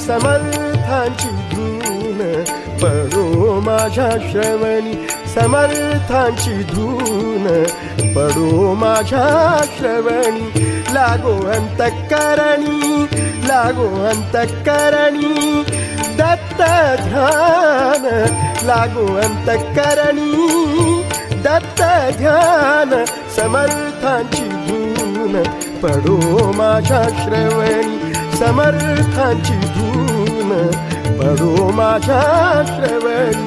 समर्थांची धून पडो माझ्या श्रवणी, समर्थांची धून पडो माझ्या श्रवणी. लागो अंतःकरणी, लागो अंतःकरणी दत्त ध्यान, लागो अंतःकरणी दत्त ध्यान. समर्थांची धून पडो माझ्या श्रवणी, समर्थांची धून पडो माझ्या श्रवणी.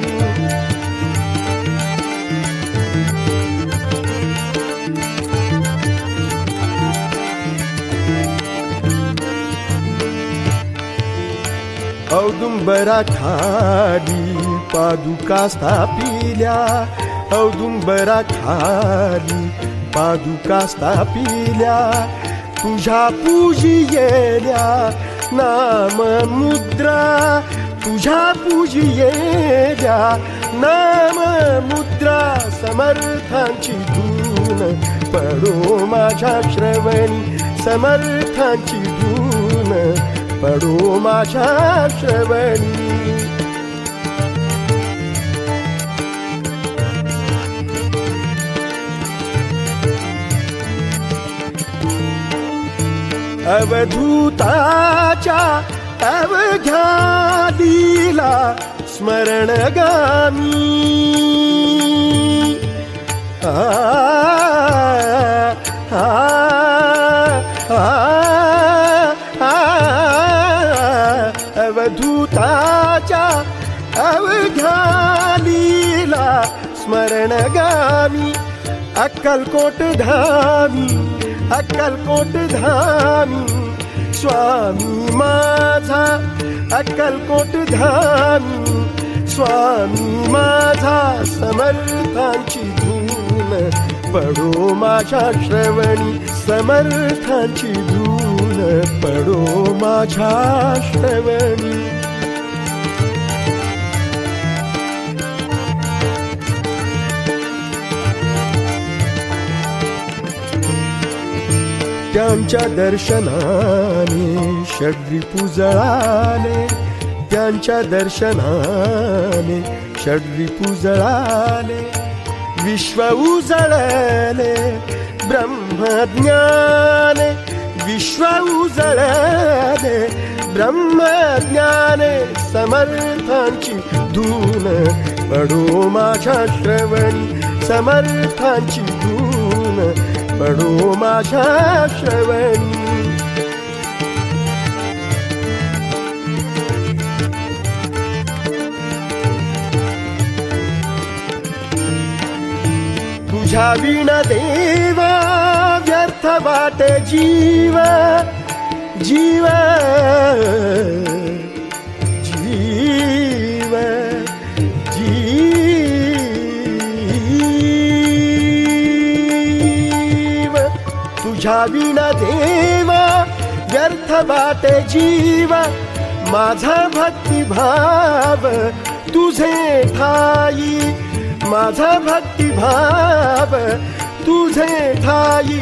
औदुंबराखाली पादुका स्थापिल्या, औदुंबराखाली पादुका स्थापिल्या. तुझ्या पूजियेल्या नाम मुद्रा, तुझ्या पूजियेल्या नाम मुद्रा. समर्थांची धून पडो माझ्या श्रवणी, समर्थांची धून पडो माझ्या श्रवणी. अवधूताच्या अवघ्या दिला स्मरणगामी. अवधूताच्या अवघ्या दिला स्मरणगामी. अक्कलकोट धामी, अक्कलकोट धामी स्वामी माझा, अक्कलकोट धामी स्वामी माझा. समर्थांची धून पडो माझ्या श्रवणी, समर्थांची धून पडो माझ्या श्रवणी. त्यांच्या दर्शनाने षड्रिपू जळाले, त्यांच्या दर्शनाने षड्रिपू जळाले. विश्व उजळले ब्रह्मज्ञाने, विश्व उजळले ब्रह्मज्ञाने. समर्थांची धून पडो माझ्या श्रवणी, समर्थांची धून पडो माझ्या श्रवणी. तुझ्या विना देवा व्यर्थ वाटे जीव, जीव जीव जीव. तुझ्या विना देवा व्यर्थ वाटे जीव. माझा भक्तिभाव तुझे ठाई, माझा भक्तिभाव तुझे ठाई.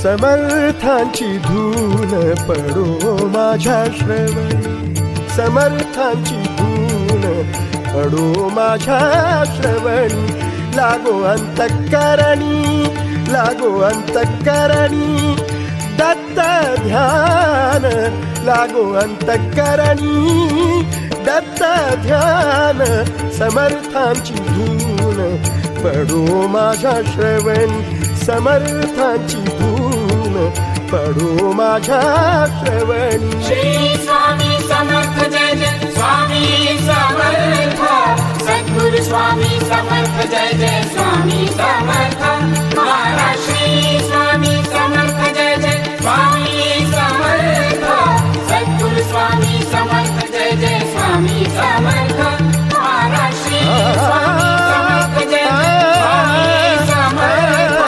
समर्थांची धून पडो माझ्या श्रवणी, समर्थांची धून पडो माझ्या श्रवणी. लागो अंतःकरणी, लागो अंतःकरणी दत्त ध्यान, लागो अंतःकरणी दत्त ध्यान. समर्थांची धून पडो माझ्या श्रवणी, समर्थांची धून पडो माझ्या श्रवणी. श्री स्वामी समर्थ जय जय स्वामी समर्थ, सद्गुरु स्वामी समर्थ जय जय स्वामी समर्थ. महाराज श्री स्वामी समर्थ जय जय स्वामी समर्थ, सद्गुरु स्वामी समर्थ जय जय स्वामी समर्थ. महाराज श्री स्वामी समर्थ जय जय स्वामी समर्थ,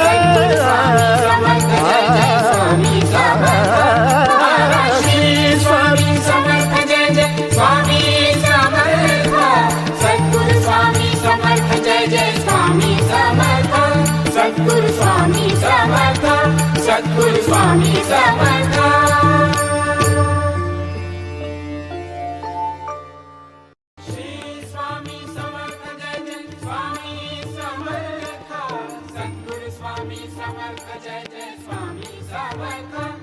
सद्गुरु स्वामी समर्थ जय जय स्वामी समर्थ. महाराज श्री स्वामी समर्थ जय जय स्वामी समर्थ, सद्गुरु स्वामी समर्थ जय जय स्वामी समर्थ. सद्गुरु स्वामी समर्थ, सद्गुरु स्वामी समर्थ. समर्थ जय जय स्वामी समर्थ